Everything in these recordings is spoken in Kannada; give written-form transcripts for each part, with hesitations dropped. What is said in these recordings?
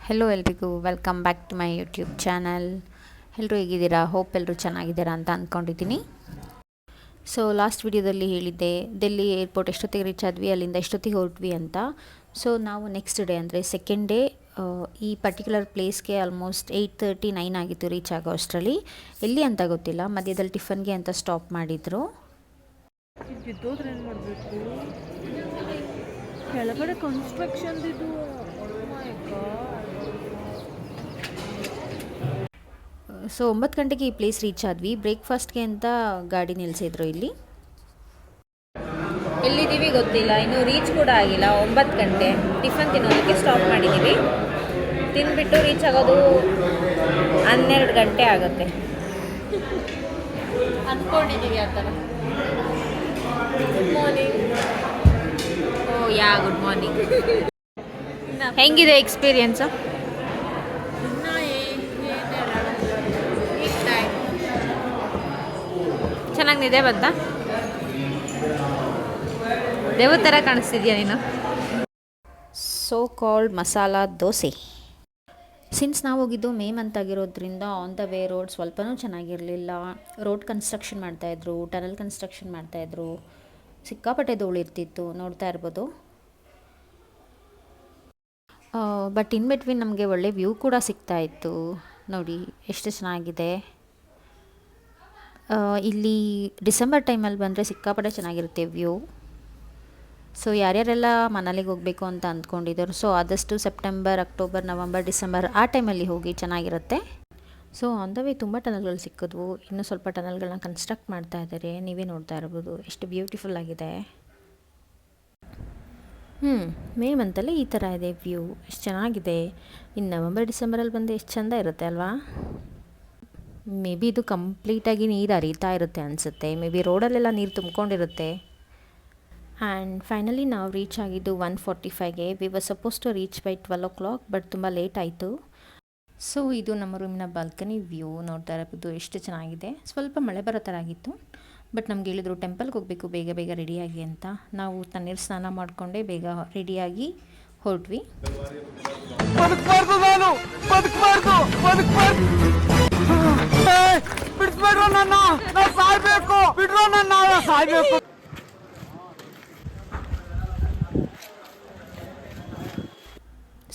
ಹೆಲೋ ಎಲ್ರಿಗೂ welcome back to my YouTube channel. ಎಲ್ಲರೂ ಹೇಗಿದ್ದೀರಾ? ಹೋಪ್ ಎಲ್ಲರೂ ಚೆನ್ನಾಗಿದ್ದೀರಾ ಅಂತ ಅಂದ್ಕೊಂಡಿದ್ದೀನಿ. ಸೊ ಲಾಸ್ಟ್ ವಿಡಿಯೋದಲ್ಲಿ ಹೇಳಿದ್ದೆ ಡೆಲ್ಲಿ ಏರ್ಪೋರ್ಟ್ ಎಷ್ಟೊತ್ತಿಗೆ ರೀಚ್ ಆದ್ವಿ, ಅಲ್ಲಿಂದ ಎಷ್ಟೊತ್ತಿಗೆ ಹೊರಟ್ವಿ ಅಂತ. ಸೊ ನಾವು ನೆಕ್ಸ್ಟ್ ಡೇ ಅಂದರೆ ಸೆಕೆಂಡ್ ಡೇ ಈ ಪರ್ಟಿಕ್ಯುಲರ್ ಪ್ಲೇಸ್ಗೆ ಆಲ್ಮೋಸ್ಟ್ 8:39 ಆಗಿತ್ತು ರೀಚ್ ಆಗೋ ಅಷ್ಟರಲ್ಲಿ. ಎಲ್ಲಿ ಅಂತ ಗೊತ್ತಿಲ್ಲ, ಮಧ್ಯದಲ್ಲಿ ಟಿಫನ್ಗೆ ಅಂತ ಸ್ಟಾಪ್ ಮಾಡಿದರು. ಕೆಳಗಡೆ ಕನ್ಸ್ಟ್ರಕ್ಷನ್ ಇದು. ಸೊ 9 ಗಂಟೆಗೆ ಈ ಪ್ಲೇಸ್ ರೀಚ್ ಆದ್ವಿ. ಬ್ರೇಕ್ಫಾಸ್ಟ್ಗೆ ಅಂತ ಗಾಡಿ ನಿಲ್ಲಿಸಿದ್ರು ಇಲ್ಲಿ. ಎಲ್ಲಿದ್ದೀವಿ ಗೊತ್ತಿಲ್ಲ, ಇನ್ನೂ ರೀಚ್ ಕೂಡ ಆಗಿಲ್ಲ. 9 ಗಂಟೆ ಟಿಫನ್ ತಿನ್ನೋದಕ್ಕೆ ಸ್ಟಾಪ್ ಮಾಡಿದ್ದೀವಿ. ತಿಂದ್ಬಿಟ್ಟು ರೀಚ್ ಆಗೋದು 12 ಗಂಟೆ ಆಗುತ್ತೆ ಅಂದ್ಕೊಂಡಿದ್ದೀವಿ. ಆ ಥರ. Good morning. Good morning. ಹೆಂಗಿದೆ ಎಕ್ಸ್ಪೀರಿಯನ್ಸು? ಚೆನ್ನಾಗಿ ನಿದ್ದೆ ಬಂತ? ದೇವ್ರ ಥರ ಕಾಣಿಸ್ತಿದ್ಯಾ ನೀನು. So called masala dosa. Since ನಾವು ಹೋಗಿದ್ದು ಮೇ ಮಂತ್ ಆಗಿರೋದ್ರಿಂದ ಆನ್ ದ ವೇ ರೋಡ್ ಸ್ವಲ್ಪನೂ ಚೆನ್ನಾಗಿರಲಿಲ್ಲ. ರೋಡ್ ಕನ್ಸ್ಟ್ರಕ್ಷನ್ ಮಾಡ್ತಾಯಿದ್ರು, ಟನಲ್ ಕನ್ಸ್ಟ್ರಕ್ಷನ್ ಮಾಡ್ತಾಯಿದ್ರು. ಸಿಕ್ಕಾಪಟ್ಟೆ ಧೂಳಿರ್ತಿತ್ತು, ನೋಡ್ತಾ ಇರ್ಬೋದು. ಬಟ್ ಇನ್ ಬಿಟ್ವೀನ್ ನಮಗೆ ಒಳ್ಳೆ ವ್ಯೂ ಕೂಡ ಸಿಗ್ತಾಯಿತ್ತು. ನೋಡಿ ಎಷ್ಟು ಚೆನ್ನಾಗಿದೆ. ಇಲ್ಲಿ ಡಿಸೆಂಬರ್ ಟೈಮಲ್ಲಿ ಬಂದರೆ ಸಿಕ್ಕಾಪಟ್ಟೆ ಚೆನ್ನಾಗಿರುತ್ತೆ ವ್ಯೂ. ಸೊ ಯಾರ್ಯಾರೆಲ್ಲ ಮನಾಲಿಗೆ ಹೋಗಬೇಕು ಅಂತ ಅಂದ್ಕೊಂಡಿದ್ದಾರೆ, ಸೊ ಆದಷ್ಟು ಸೆಪ್ಟೆಂಬರ್, ಅಕ್ಟೋಬರ್, ನವಂಬರ್, ಡಿಸೆಂಬರ್ ಆ ಟೈಮಲ್ಲಿ ಹೋಗಿ, ಚೆನ್ನಾಗಿರುತ್ತೆ. ಸೊ ಆನ್ ದ ವೇ ತುಂಬ ಟನಲ್ಗಳು ಸಿಕ್ಕಿದ್ವು. ಇನ್ನೂ ಸ್ವಲ್ಪ ಟನಲ್ಗಳನ್ನ ಕನ್ಸ್ಟ್ರಕ್ಟ್ ಮಾಡ್ತಾ ಇದ್ದಾರೆ. ನೀವೇ ನೋಡ್ತಾ ಇರ್ಬೋದು ಎಷ್ಟು ಬ್ಯೂಟಿಫುಲ್ ಆಗಿದೆ. ಮೇ ಮಂತಲ್ಲಿ ಈ ಥರ ಇದೆ ವ್ಯೂ, ಎಷ್ಟು ಚೆನ್ನಾಗಿದೆ. ಇನ್ನು ನವಂಬರ್, ಡಿಸೆಂಬರಲ್ಲಿ ಬಂದು ಎಷ್ಟು ಚೆಂದ ಇರುತ್ತೆ ಅಲ್ವಾ. ಮೇ ಬಿ ಇದು ಕಂಪ್ಲೀಟಾಗಿ ನೀರು ಹರಿತಾ ಇರುತ್ತೆ ಅನಿಸುತ್ತೆ. ಮೇ ಬಿ ರೋಡಲ್ಲೆಲ್ಲ ನೀರು ತುಂಬ್ಕೊಂಡಿರುತ್ತೆ. ಆ್ಯಂಡ್ ಫೈನಲಿ ನಾವು ರೀಚ್ ಆಗಿದ್ದು 1:45ಗೆ. We were suppose to reach by 12 o'clock, but ತುಂಬ ಲೇಟ್ ಆಯಿತು. ಸೊ ಇದು ನಮ್ಮ ರೂಮಿನ ಬಾಲ್ಕನಿ ವ್ಯೂ. ನೋಡ್ತಾ ಇರಬಹುದು ಎಷ್ಟು ಚೆನ್ನಾಗಿದೆ. ಸ್ವಲ್ಪ ಮಳೆ ಬರೋ ಥರ ಆಗಿತ್ತು, ಬಟ್ ನಮ್ಗೆ ಹೇಳಿದ್ರು ಟೆಂಪಲ್ಗೆ ಹೋಗಬೇಕು, ಬೇಗ ಬೇಗ ರೆಡಿಯಾಗಿ ಅಂತ. ನಾವು ತಣ್ಣೀರು ಸ್ನಾನ ಮಾಡಿಕೊಂಡೆ ಬೇಗ ರೆಡಿಯಾಗಿ ಹೊರಟ್ವಿ.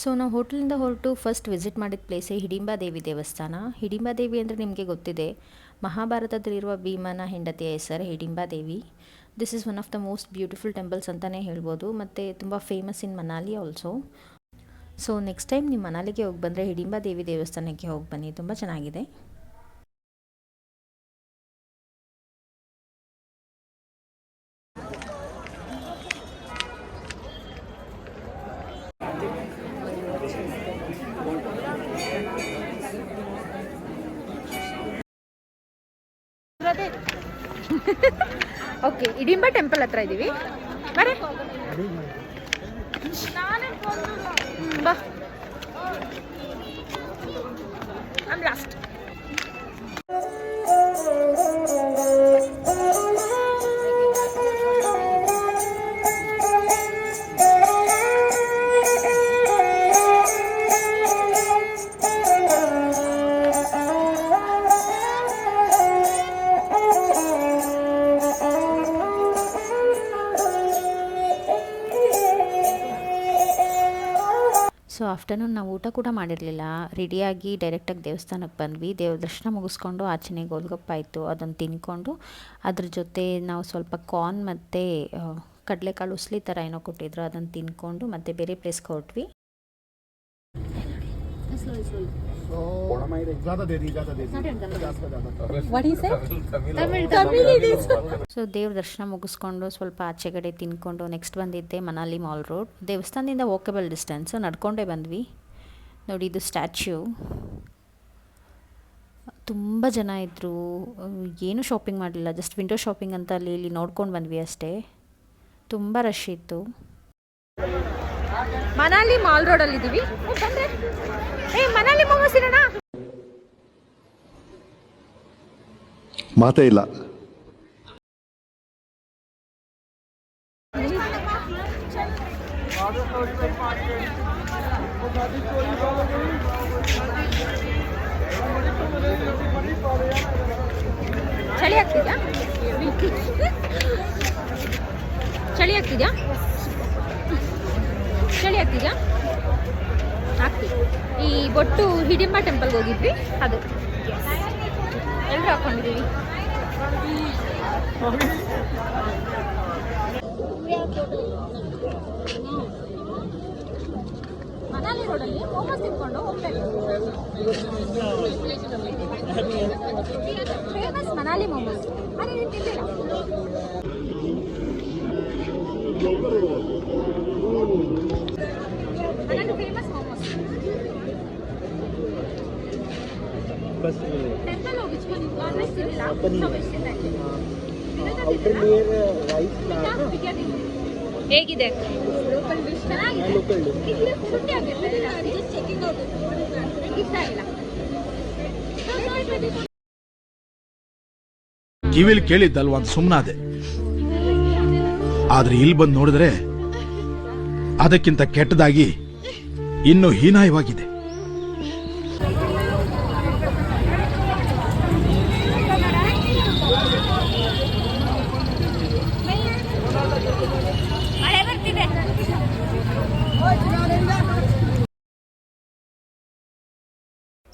ಸೊ ನಾವು ಹೋಟ್ಲಿಂದ ಹೊರಟು ಫಸ್ಟ್ ವಿಸಿಟ್ ಮಾಡಿದ ಪ್ಲೇಸೇ ಹಿಡಿಂಬಾ ದೇವಿ ದೇವಸ್ಥಾನ. ಹಿಡಿಂಬಾ ದೇವಿ ಅಂದರೆ ನಿಮಗೆ ಗೊತ್ತಿದೆ, ಮಹಾಭಾರತದಲ್ಲಿರುವ ಭೀಮನ ಹೆಂಡತಿಯ ಹೆಸರು Hidimba Devi. This is one of the most beautiful temples ಅಂತಲೇ ಹೇಳ್ಬೋದು, ಮತ್ತು ತುಂಬ famous in Manali also. So next time ನೀವು ಮನಾಲಿಗೆ ಹೋಗಿ ಬಂದರೆ ಹಿಡಿಂಬಾ ದೇವಿ ದೇವಸ್ಥಾನಕ್ಕೆ ಹೋಗಿ ಬನ್ನಿ, ತುಂಬ ಚೆನ್ನಾಗಿದೆ. ಓಕೆ, ಹಿಡಿಂಬಾ ಟೆಂಪಲ್ ಹತ್ರ ಇದ್ದೀವಿ. ಬರೇ ಬಾ, ಲಾಸ್ಟ್. ಸೊ ಆಫ್ಟರ್ನೂನ್ ನಾವು ಊಟ ಕೂಡ ಮಾಡಿರಲಿಲ್ಲ. ರೆಡಿಯಾಗಿ ಡೈರೆಕ್ಟಾಗಿ ದೇವಸ್ಥಾನಕ್ಕೆ ಬಂದ್ವಿ. ದೇವ್ರ ದರ್ಶನ ಮುಗಿಸ್ಕೊಂಡು ಆಚೆನೆ ಗೋಲ್ಗಪ್ಪ ಇತ್ತು, ಅದನ್ನು ತಿನ್ಕೊಂಡು ಅದ್ರ ಜೊತೆ ನಾವು ಸ್ವಲ್ಪ ಕಾರ್ನ್ ಮತ್ತು ಕಡಲೆಕಾಳು ಉಸ್ಲಿ ಥರ ಏನೋ ಕೊಟ್ಟಿದ್ರು, ಅದನ್ನು ತಿನ್ಕೊಂಡು ಮತ್ತೆ ಬೇರೆ ಪ್ಲೇಸ್ಗೆ ಹೊರಟ್ವಿ. ಸೊ ದೇವ್ರ ದರ್ಶನ ಮುಗಿಸ್ಕೊಂಡು ಸ್ವಲ್ಪ ಆಚೆಗಡೆ ತಿನ್ಕೊಂಡು ನೆಕ್ಸ್ಟ್ ಬಂದಿದ್ದೆ ಮನಾಲಿ ಮಾಲ್ ರೋಡ್. ದೇವಸ್ಥಾನದಿಂದ ವಾಕಬಲ್ ಡಿಸ್ಟೆನ್ಸು, ನಡ್ಕೊಂಡೇ ಬಂದ್ವಿ. ನೋಡಿ ಇದು ಸ್ಟ್ಯಾಚ್ಯೂ. ತುಂಬ ಜನ ಇದ್ದರು. ಏನೂ ಶಾಪಿಂಗ್ ಮಾಡಲಿಲ್ಲ, ಜಸ್ಟ್ ವಿಂಡೋ ಶಾಪಿಂಗ್ ಅಂತ ಇಲ್ಲಿ ನೋಡ್ಕೊಂಡು ಬಂದ್ವಿ ಅಷ್ಟೇ. ತುಂಬ ರಶ್ ಇತ್ತು. ಮನಾಲಿ ಮಾಲ್ ರೋಡಲ್ಲಿದ್ದೀವಿ. ಮನಾಲಿ ಮುಗಿಸಿರೋಣ. ಮಾತೇ ಇಲ್ಲ. ಚಳಿ ಆಗ್ತಿದ್ಯಾ? ಚಳಿ ಆಗ್ತಿದ್ಯಾ? ಚಳಿ ಆಗ್ತಿದ್ಯಾ? ಆಗ್ತಿದೆ. ಈ ಬೊಟ್ಟು ಹಿಡಿಂಬ ಟೆಂಪಲ್ಗೆ ಹೋಗಿದ್ವಿ, ಅದು ಎಲ್ಲರೂ ಹಾಕೊಂಡಿದ್ದೀವಿ. ಮನಾಲಿ ರೋಡಲ್ಲಿ ಮೋಮೋಸ್ ತಿನ್ಕೊಂಡು ಹೋಗ್ತಾ ಫೇಮಸ್ ಮನಾಲಿ ಮೋಮೋಸ್. ಅದೇ ನೀವು ತಿಂದಿಲ್ಲ? Manali famous momos. ಟೆಂಪಲ್ ಹೋಗಿಸ್ಕೊಂಡು ನಾನ್ ವೆಜ್ ತಿನ್ನಿಲ್ಲ, ವೆಜ್ ಹೇಗಿದೆ? ಕಿವಿಲ್ ಕೇಳಿದ್ದಲ್ವ ಅಂತ ಸುಮ್ಮನಾದೆ. ಆದ್ರೆ ಇಲ್ಲಿ ಬಂದು ನೋಡಿದ್ರೆ ಅದಕ್ಕಿಂತ ಕೆಟ್ಟದಾಗಿ ಇನ್ನೂ ಹೀನಾಯವಾಗಿದೆ.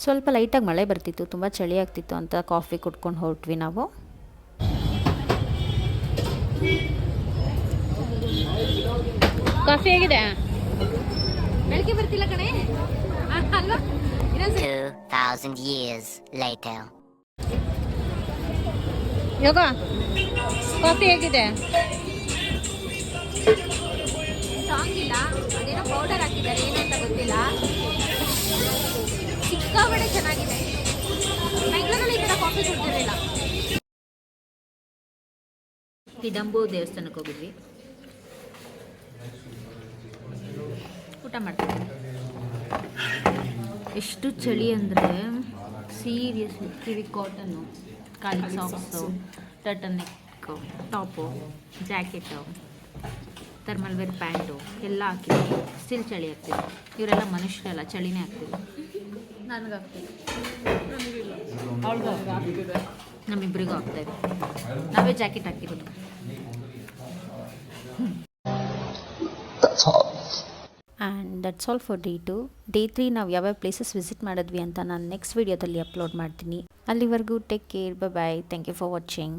ಸ್ವಲ್ಪ ಲೈಟಾಗಿ ಮಳೆ ಬರ್ತಿತ್ತು, ತುಂಬ ಚಳಿ ಆಗ್ತಿತ್ತು ಅಂತ ಕಾಫಿ ಕುಡ್ಕೊಂಡು ಹೊರಟ್ವಿ ನಾವು. ಕಾಫಿ ಹೇಗಿದೆ? ಬೆಳಗ್ಗೆ ಬರ್ತಿಲ್ಲ ಕಣೆ ಅಲ್ವಾ? 2000 years later. ಯೋಗ ಕಾಫಿ ಹೇಗಿದೆ? ಸಾಂಗ್ ಇಲ್ಲ, ಅದೇನೋ ಪೌಡರ್ ಹಾಕಿದ್ದಾರೆ, ಏನು ಅಂತ ಗೊತ್ತಿಲ್ಲ. ಸಿಕ್ಕಾಪಟ್ಟೆ ಚೆನ್ನಾಗಿದೆ. ಬೆಂಗಳೂರಲ್ಲಿ ಈ ಥರ ಕಾಫಿ ಕುಡ್ತಿರಲಿಲ್ಲ. ಹಿಡಂಬು ದೇವಸ್ಥಾನಕ್ಕೆ ಹೋಗಿದ್ವಿ, ಊಟ ಮಾಡ್ತೀವಿ. ಎಷ್ಟು ಚಳಿ ಅಂದರೆ ಸೀರಿಯಸ್ಲಿ. ಕಿವಿ ಕಾಟನ್ನು, ಕಾಲಿಗೆ socks, turtle neck top, jacket, thermal wear pants ಎಲ್ಲ ಹಾಕಿದ್ವಿ. ಸ್ಟಿಲ್ ಚಳಿ ಆಗ್ತಿದೆ. ಇವರೆಲ್ಲ ಮನುಷ್ಯರೆಲ್ಲ, ಚಳಿನೇ ಆಗ್ತಿದೆ. ನನಗಾಗ್ತಿದೆ, ನಮ್ಮಿಬ್ಬರಿಗೂ ಆಗ್ತಾಯಿದೆ. ನಾವೇ ಜಾಕೆಟ್ ಹಾಕಿರೋದು. And that's all for day 2. Day 3 ನಾವು ಯಾವ್ಯಾವ ಪ್ಲೇಸಸ್ ವಿಸಿಟ್ ಮಾಡಿದ್ವಿ ಅಂತ ನಾನು ನೆಕ್ಸ್ಟ್ ವೀಡಿಯೋದಲ್ಲಿ ಅಪ್ಲೋಡ್ ಮಾಡ್ತೀನಿ. ಅಲ್ಲಿವರೆಗೂ take care, bye. Thank you for watching.